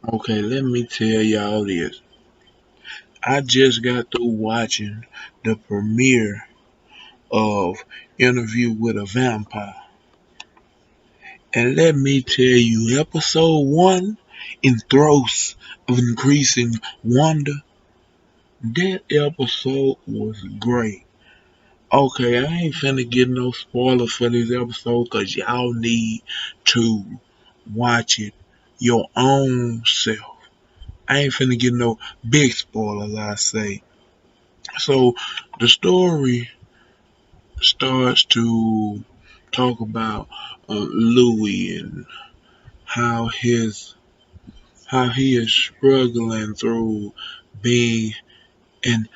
Okay, let me tell y'all this. I just got through watching the premiere of Interview with a Vampire. And let me tell you, episode one in Throes of Increasing Wonder, that episode was great. Okay, I ain't finna get no spoilers for this episode because y'all need to watch it your own self. I ain't finna get no big spoilers, I say. So the story starts to talk about Louis and how his how he is struggling through being an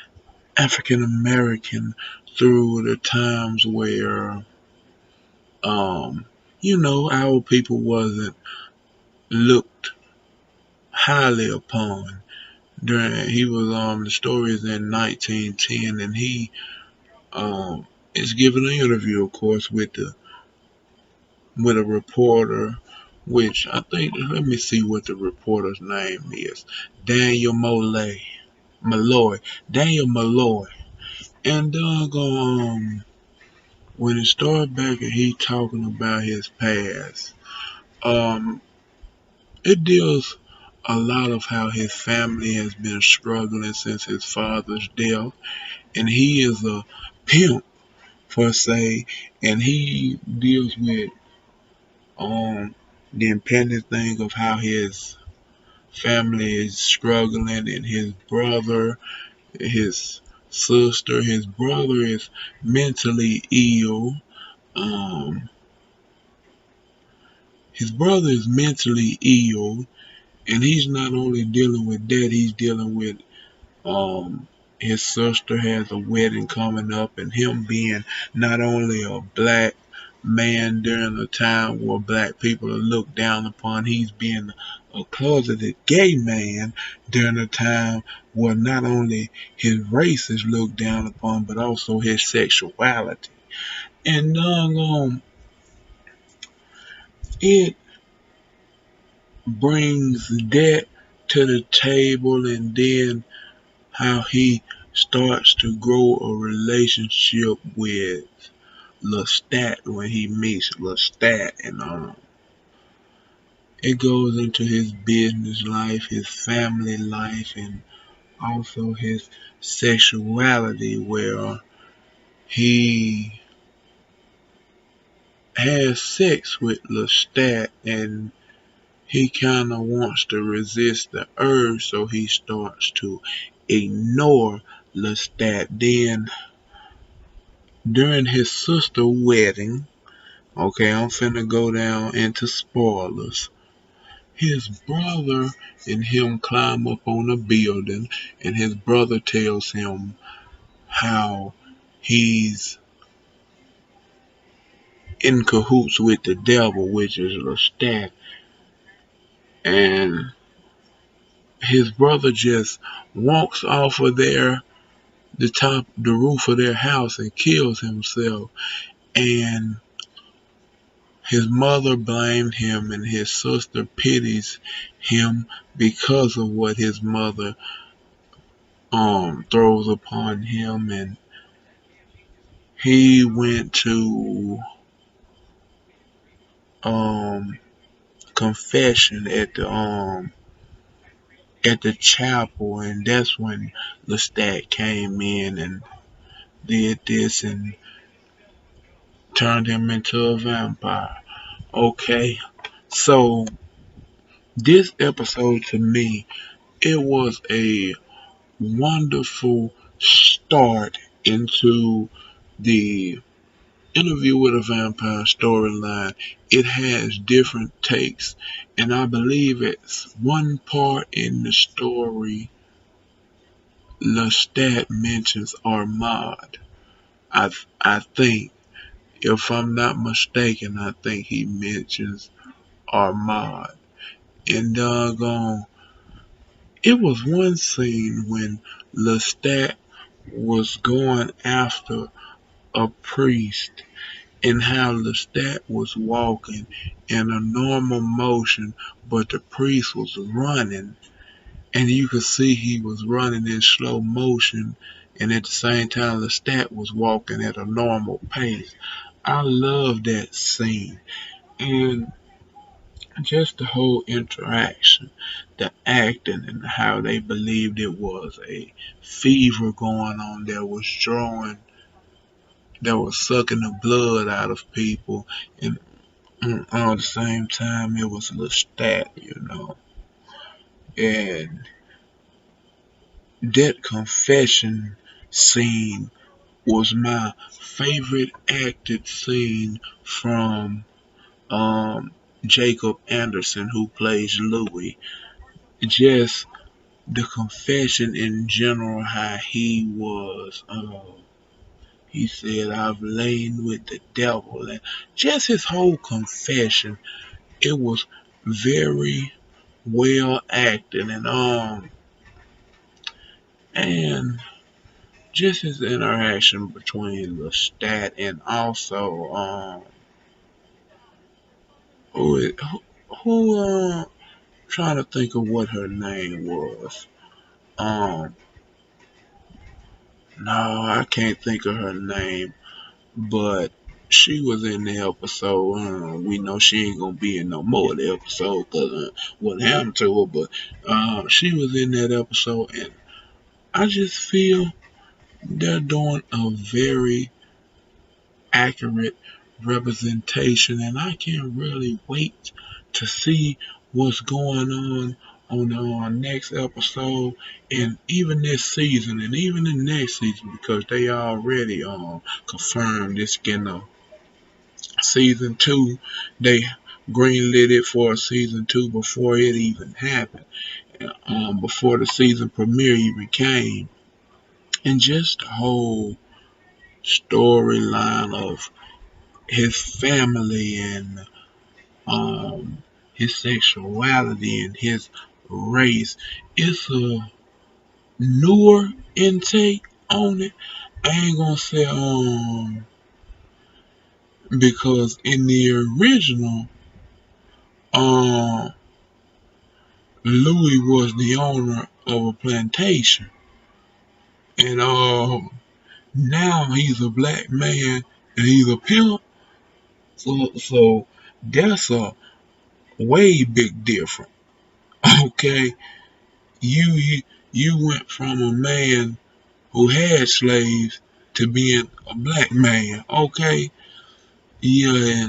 African American through the times where our people wasn't looked highly upon. During he was the story is in 1910, and he is giving an interview, of course, with a reporter, which I think, let me see what the reporter's name is. Daniel Molay. Malloy. Daniel Malloy. And when it started back and he talking about his past, um, it deals a lot of how his family has been struggling since his father's death, and he is a pimp per se, and he deals with um the impending thing of how his family is struggling, and his his brother is mentally ill. Um, his brother is mentally ill, and he's not only dealing with that, he's dealing with um his sister has a wedding coming up, and him being not only a black man during a time where black people are looked down upon, he's being a closeted gay man during a time where not only his race is looked down upon, but also his sexuality. And it brings that to the table, and then how he starts to grow a relationship with Lestat when he meets Lestat, and it goes into his business life, his family life, and also his sexuality, where he has sex with Lestat, and he kind of wants to resist the urge, so he starts to ignore Lestat. Then during his sister wedding, okay, I'm finna go down into spoilers. His brother and him climb up on a building, and his brother tells him how he's in cahoots with the devil, which is Lestat, and his brother just walks off of the roof of their house and kills himself. And his mother blamed him, and his sister pities him because of what his mother throws upon him. And he went to um confession at the chapel, and that's when Lestat came in and did this and turned him into a vampire. Okay, so this episode to me, it was a wonderful start into the Interview with a Vampire storyline. It has different takes, and I believe it's one part in the story Lestat mentions Armand. I think, if I'm not mistaken, I think he mentions Armand. And doggone, it was one scene when Lestat was going after a priest, and how Lestat was walking in a normal motion, but the priest was running, and you could see he was running in slow motion, and at the same time Lestat was walking at a normal pace. I love that scene, and just the whole interaction, the acting, and how they believed it was a fever going on that was sucking the blood out of people, and all the same time it was Lestat, and that confession scene was my favorite acted scene from Jacob Anderson, who plays Louis. Just the confession in general, how he was, he said, I've lain with the devil, and just his whole confession, it was very well acted, and just his interaction between Lestat and also, who trying to think of what her name was. Um, no, I can't think of her name, but she was in the episode. We know she ain't gonna be in no more of the episode because what happened to her, but she was in that episode, and I just feel they're doing a very accurate representation, and I can't really wait to see what's going on the next episode, and even this season, and even the next season, because they already confirmed it's getting season two. They greenlit it for a season two before it even happened, before the season premiere even came, and just the whole storyline of his family and his sexuality and his race. It's a newer intake on it. I ain't gonna say because in the original um Louis was the owner of a plantation, and now he's a black man and he's a pimp. So that's a way big difference. Okay, you you went from a man who had slaves to being a black man. Okay, yeah,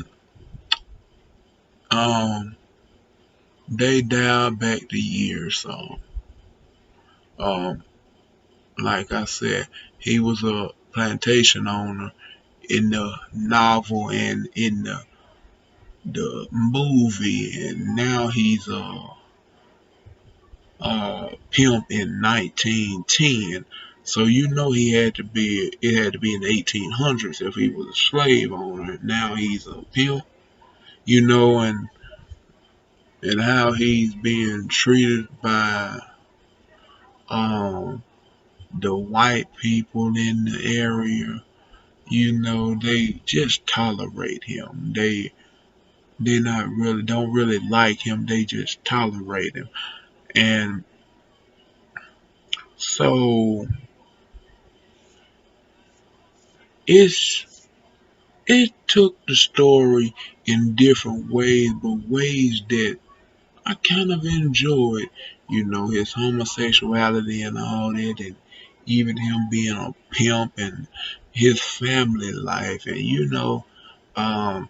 and they dialed back the years. So um, like I said, he was a plantation owner in the novel and in the movie, and now he's a pimp in 1910. So you know it had to be in the 1800s if he was a slave owner. Now he's a pimp, and how he's being treated by um the white people in the area. They just tolerate him. They not really don't really like him. They just tolerate him. And so it's it took the story in different ways, but ways that I kind of enjoyed. His homosexuality and all that, and even him being a pimp and his family life, and um,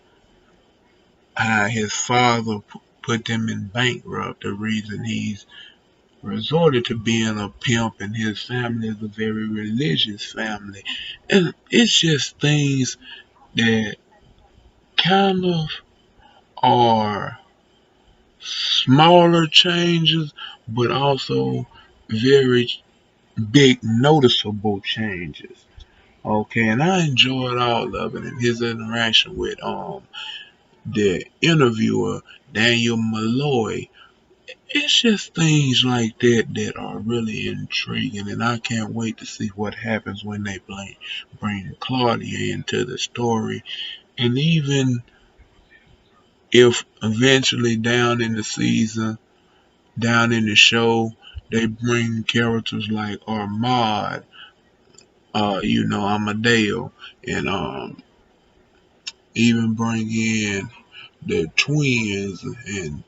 how his father put them in bankrupt. The reason he's resorted to being a pimp, and his family is a very religious family. And it's just things that kind of are smaller changes, but also very big, noticeable changes. Okay, and I enjoyed all of it, and his interaction with the interviewer Daniel Malloy. It's just things like that that are really intriguing, and I can't wait to see what happens when they bring Claudia into the story, And even if eventually down in the season, down in the show, they bring characters like Armad, Amadeo, and even bring in the twins and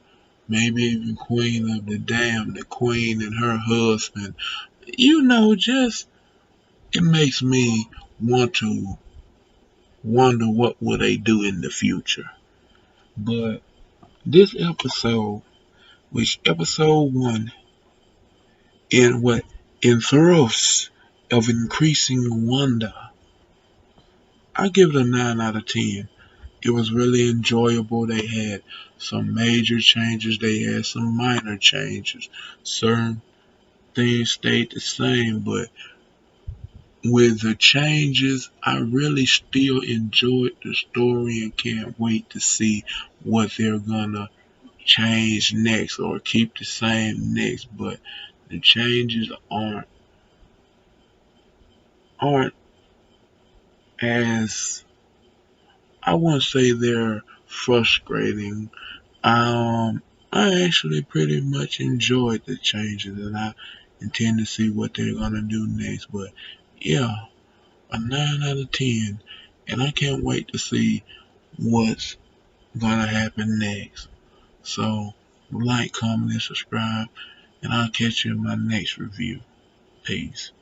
maybe even Queen of the Damned, the Queen and her husband. Just it makes me want to wonder what will they do in the future. But this episode, which episode one, in what in Throes of increasing wonder, I give it a 9 out of 10. It was really enjoyable. They had some major changes. They had some minor changes. Certain things stayed the same, but with the changes, I really still enjoyed the story and can't wait to see what they're gonna change next or keep the same next. But the changes aren't as I won't say they're frustrating. I actually pretty much enjoyed the changes and I intend to see what they're gonna do next. But yeah, a 9 out of 10, and I can't wait to see what's gonna happen next. So like, comment, and subscribe, and I'll catch you in my next review. Peace.